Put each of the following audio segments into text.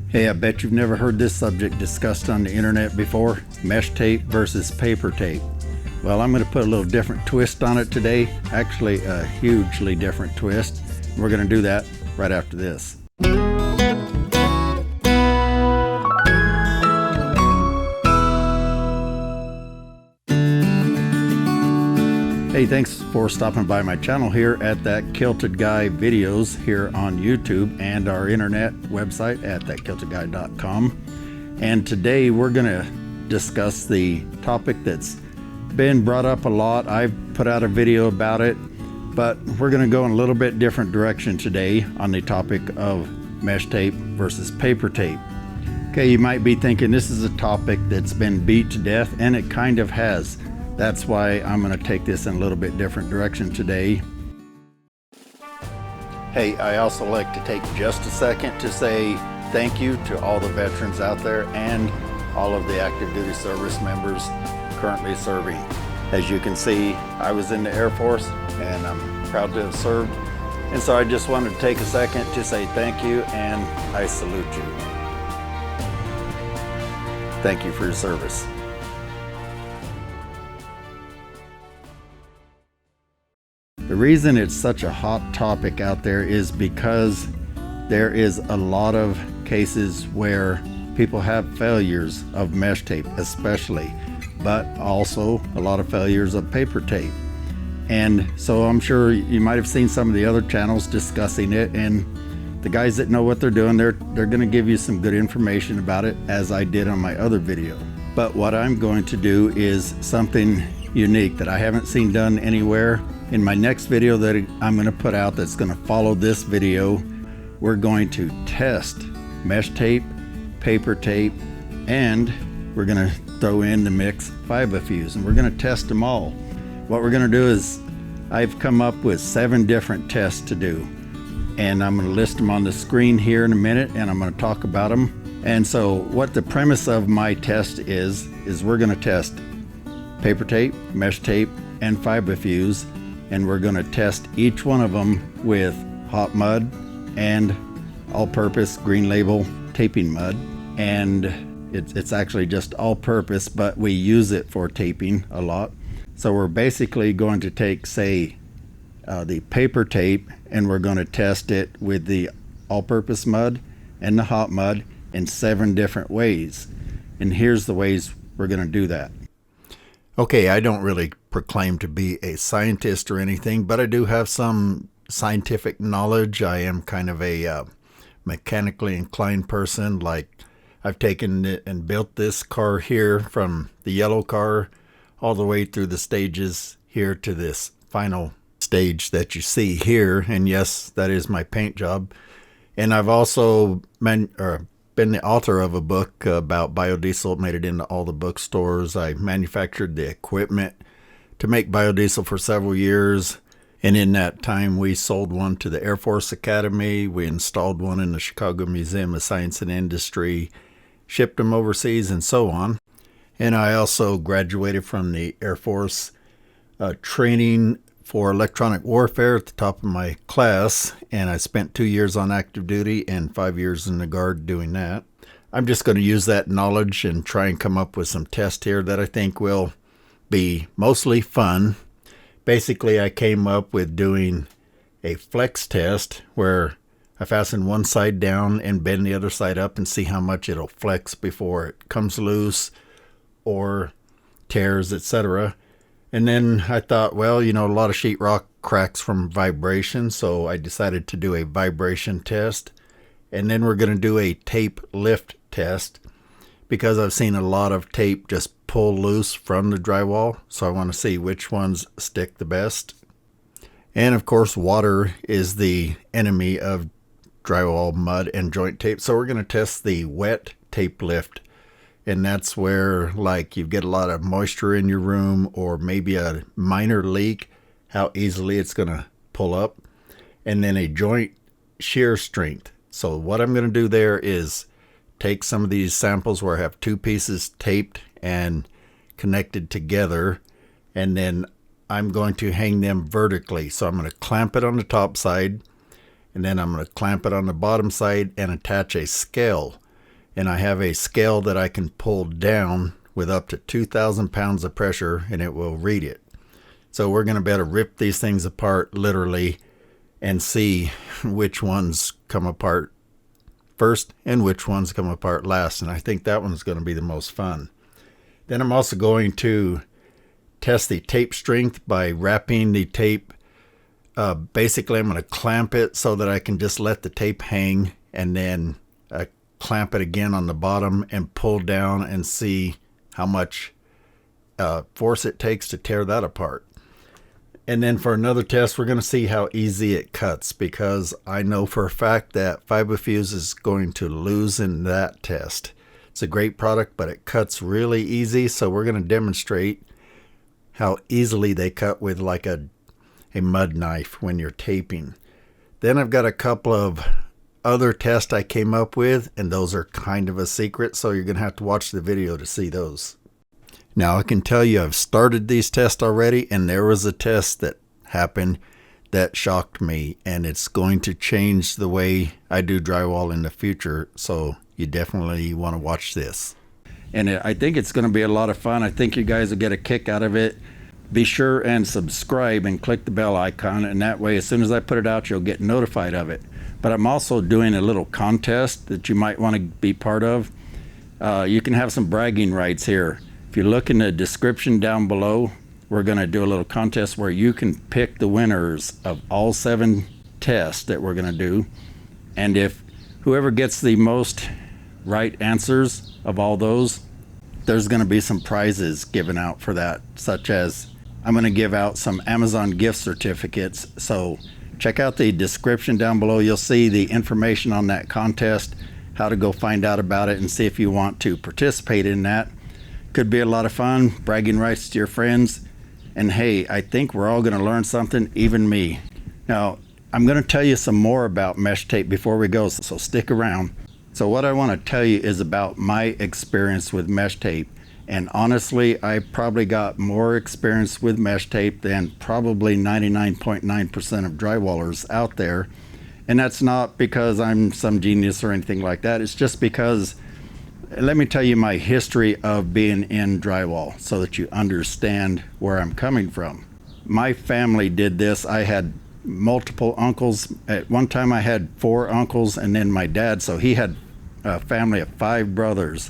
Hey, I bet you've never heard this subject discussed on the internet before, mesh tape versus paper tape. Well, I'm going to put a little different twist on it today, actually a hugely different twist. We're going to do that right after this. Hey, thanks for stopping by my channel here at That Kilted Guy videos here on YouTube and our internet website at thatkiltedguy.com. And today we're going to discuss the topic that's been brought up a lot. I've put out a video about it, but we're going to go in a little bit different direction today on the topic of mesh tape versus paper tape. Okay, you might be thinking this is a topic that's been beat to death, and it kind of has. That's why I'm going to take this in a little bit different direction today. Hey, I also like to take just a second to say thank you to all the veterans out there and all of the active duty service members currently serving. As you can see, I was in the Air Force and I'm proud to have served. And so I just wanted to take a second to say thank you and I salute you. Thank you for your service. The reason it's such a hot topic out there is because there is a lot of cases where people have failures of mesh tape especially, but also a lot of failures of paper tape. And so I'm sure you might have seen some of the other channels discussing it, and the guys that know what they're doing, they're going to give you some good information about it, as I did on my other video. But what I'm going to do is something unique that I haven't seen done anywhere. In my next video that I'm going to put out that's going to follow this video, we're going to test mesh tape, paper tape, and we're going to throw in the mix fibofuse, and we're going to test them all. What we're going to do is I've come up with 7 different tests to do, and I'm going to list them on the screen here in a minute, and I'm going to talk about them. And so what the premise of my test is we're going to test paper tape, mesh tape, and fibofuse, and we're going to test each one of them with hot mud and all-purpose green label taping mud. And it's actually just all-purpose, but we use it for taping a lot. So we're basically going to take, say, the paper tape, and we're going to test it with the all-purpose mud and the hot mud in 7 different ways. And here's the ways we're going to do that. Okay, I don't really proclaim to be a scientist or anything, but I do have some scientific knowledge. I am kind of a mechanically inclined person. Like, I've taken it and built this car here from the yellow car all the way through the stages here to this final stage that you see here. And yes, that is my paint job. And I've also been the author of a book about biodiesel, made it into all the bookstores. I manufactured the equipment to make biodiesel for several years, and in that time we sold one to the Air Force Academy, we installed one in the Chicago Museum of Science and Industry, shipped them overseas, and so on. And I also graduated from the Air Force training for electronic warfare at the top of my class, and I spent 2 years on active duty and 5 years in the Guard doing that. I'm just going to use that knowledge and try and come up with some tests here that I think will be mostly fun. Basically, I came up with doing a flex test where I fasten one side down and bend the other side up and see how much it'll flex before it comes loose or tears, etc. And then I thought, well, you know, a lot of sheetrock cracks from vibration, so I decided to do a vibration test. And then we're going to do a tape lift test, because I've seen a lot of tape just pull loose from the drywall, so I want to see which ones stick the best. And of course, water is the enemy of drywall, mud, and joint tape, so we're going to test the wet tape lift. And that's where, like, you get a lot of moisture in your room or maybe a minor leak, how easily it's going to pull up. And then a joint shear strength. So what I'm going to do there is take some of these samples where I have 2 pieces taped and connected together, and then I'm going to hang them vertically. So I'm going to clamp it on the top side, and then I'm going to clamp it on the bottom side and attach a scale. and I have a scale that I can pull down with up to 2,000 pounds of pressure, and it will read it. So we're going to be able to rip these things apart literally and see which ones come apart first and which ones come apart last. And I think that one's going to be the most fun. Then I'm also going to test the tape strength by wrapping the tape. Basically, I'm going to clamp it so that I can just let the tape hang, and then clamp it again on the bottom and pull down and see how much force it takes to tear that apart. And then for another test, we're going to see how easy it cuts, because I know for a fact that Fiberfuse is going to lose in that test. It's a great product, but it cuts really easy. So we're going to demonstrate how easily they cut with like a mud knife when you're taping. Then I've got a couple of other tests I came up with, and those are kind of a secret, so you're going to have to watch the video to see those. Now I can tell you I've started these tests already, and there was a test that happened that shocked me, and it's going to change the way I do drywall in the future, so you definitely want to watch this. And I think it's going to be a lot of fun. I think you guys will get a kick out of it. Be sure and subscribe and click the bell icon, and that way as soon as I put it out, you'll get notified of it. But I'm also doing a little contest that you might want to be part of. You can have some bragging rights here. If you look in the description down below, we're going to do a little contest where you can pick the winners of all 7 tests that we're going to do. And if whoever gets the most right answers of all those, there's going to be some prizes given out for that, such as I'm going to give out some Amazon gift certificates. So check out the description down below. You'll see the information on that contest, how to go find out about it, and see if you want to participate in that. Could be a lot of fun, bragging rights to your friends. And hey, I think we're all going to learn something, even me. Now, I'm going to tell you some more about mesh tape before we go, so stick around. So what I want to tell you is about my experience with mesh tape. And honestly, I probably got more experience with mesh tape than probably 99.9% of drywallers out there. And that's not because I'm some genius or anything like that. It's just because, let me tell you my history of being in drywall so that you understand where I'm coming from. My family did this. I had multiple uncles. At one time I had 4 uncles, and then my dad, so he had a family of 5 brothers.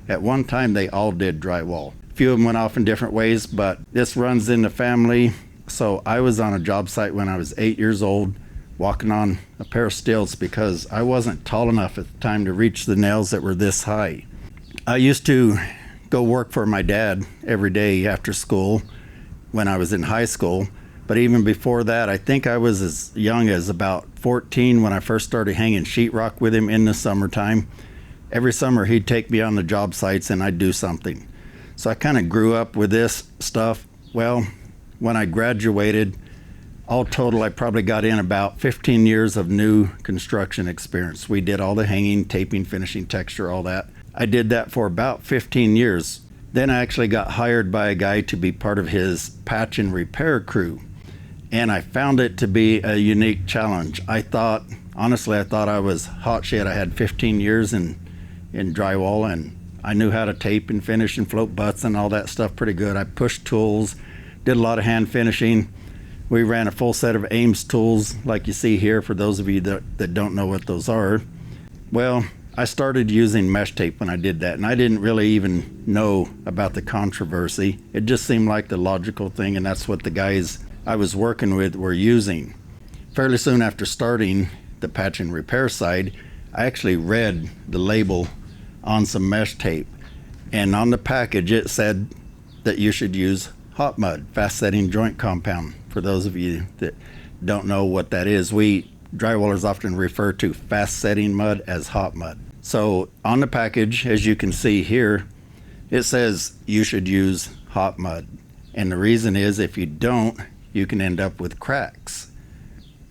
At one time they all did drywall. A few of them went off in different ways, but this runs in the family. So I was on a job site when I was 8 years old, walking on a pair of stilts because I wasn't tall enough at the time to reach the nails that were this high. I used to go work for my dad every day after school when I was in high school. But even before that, I think I was as young as about 14 when I first started hanging sheetrock with him in the summertime. Every summer he'd take me on the job sites and I'd do something. So I kind of grew up with this stuff. Well, when I graduated, all total, I probably got in about 15 years of new construction experience. We did all the hanging, taping, finishing, texture, all that. I did that for about 15 years. Then I actually got hired by a guy to be part of his patch and repair crew. And I found it to be a unique challenge. Honestly, I thought I was hot shit. I had 15 years in drywall, and I knew how to tape and finish and float butts and all that stuff pretty good. I pushed tools, did a lot of hand finishing. We ran a full set of Ames tools like you see here for those of you that don't know what those are. Well, I started using mesh tape when I did that, and I didn't really even know about the controversy. It just seemed like the logical thing, and that's what the guys I was working with were using. Fairly soon after starting the patch and repair side, I actually read the label on some mesh tape, and on the package it said that you should use hot mud, fast setting joint compound. For those of you that don't know what that is, we drywallers often refer to fast setting mud as hot mud. So on the package, as you can see here, it says you should use hot mud. And the reason is if you don't, you can end up with cracks.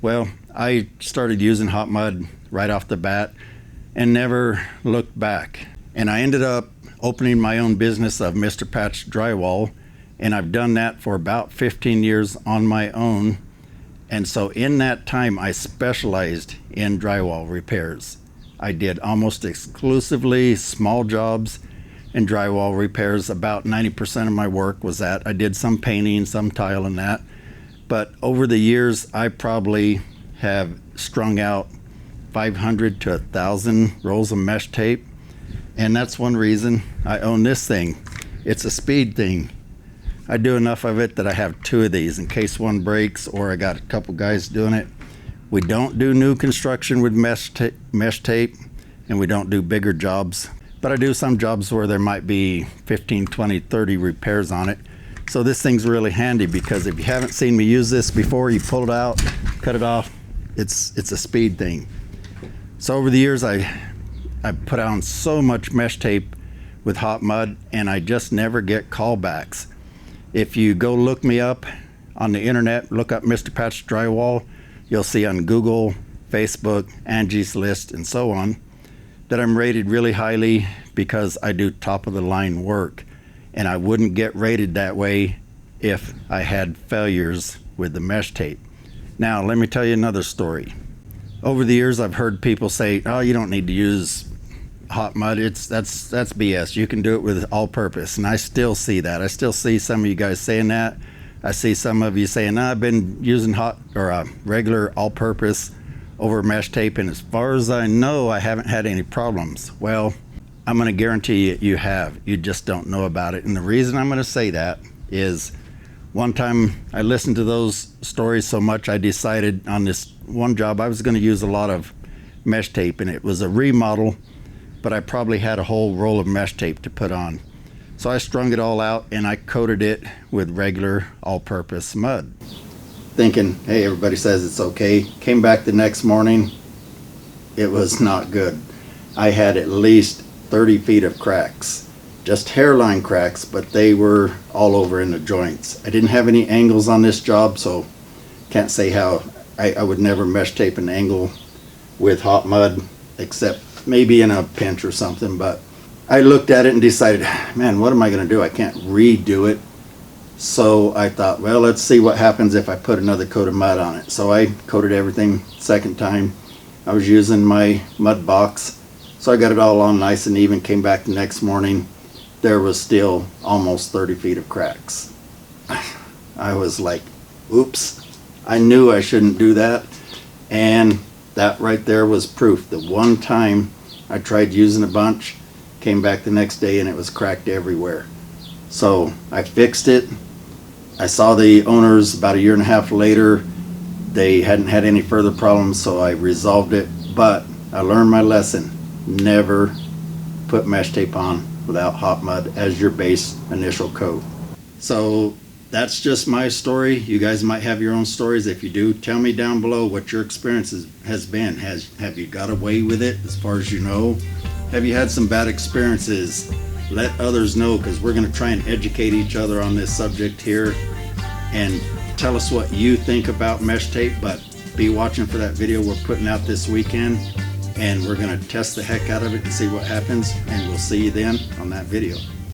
Well, I started using hot mud right off the bat and never looked back. And I ended up opening my own business of Mr Patch Drywall, and I've done that for about 15 years on my own. And so in that time, I specialized in drywall repairs. I did almost exclusively small jobs and drywall repairs. About 90% of my work was that. I did some painting, some tile and that. But over the years, I probably have strung out 500 to 1,000 rolls of mesh tape. And that's one reason I own this thing. It's a speed thing. I do enough of it that I have 2 of these in case one breaks, or I got a couple guys doing it. We don't do new construction with mesh tape, and we don't do bigger jobs. But I do some jobs where there might be 15, 20, 30 repairs on it. So this thing's really handy, because if you haven't seen me use this before, you pull it out, cut it off. It's a speed thing. So over the years, I put on so much mesh tape with hot mud, and I just never get callbacks. If you go look me up on the internet, look up Mr. Patch Drywall, you'll see on Google, Facebook, Angie's List, and so on, that I'm rated really highly because I do top of the line work. And I wouldn't get rated that way if I had failures with the mesh tape. Now, let me tell you another story. Over the years, I've heard people say, oh, you don't need to use hot mud. That's BS. You can do it with all-purpose. And I still see that. I still see some of you guys saying that. I see some of you saying, I've been using regular all-purpose over mesh tape, and as far as I know, I haven't had any problems. Well, I'm going to guarantee you have. You just don't know about it. And the reason I'm going to say that is, one time I listened to those stories so much, I decided on this one job I was going to use a lot of mesh tape, and it was a remodel, but I probably had a whole roll of mesh tape to put on. So I strung it all out and I coated it with regular all-purpose mud, thinking, hey, everybody says it's okay. Came back the next morning, it was not good. I had at least 30 feet of cracks, just hairline cracks, but they were all over in the joints. I didn't have any angles on this job, so can't say how. I would never mesh tape an angle with hot mud, except maybe in a pinch or something. But I looked at it and decided, man, what am I going to do? I can't redo it. So I thought, well, let's see what happens if I put another coat of mud on it. So I coated everything second time. I was using my mud box, so I got it all on nice and even. Came back the next morning, there was still almost 30 feet of cracks. I was like, oops. I knew I shouldn't do that, and that right there was proof. The one time I tried using a bunch, came back the next day and it was cracked everywhere. So I fixed it. I saw the owners about 1.5 years later. They hadn't had any further problems, so I resolved it. But I learned my lesson. Never put mesh tape on without hot mud as your base initial coat. So that's just my story. You guys might have your own stories. If you do, tell me down below what your experience has been. Have you got away with it as far as you know? Have you had some bad experiences? Let others know, because we're going to try and educate each other on this subject here. And tell us what you think about mesh tape. But be watching for that video we're putting out this weekend, and we're going to test the heck out of it and see what happens. And we'll see you then on that video.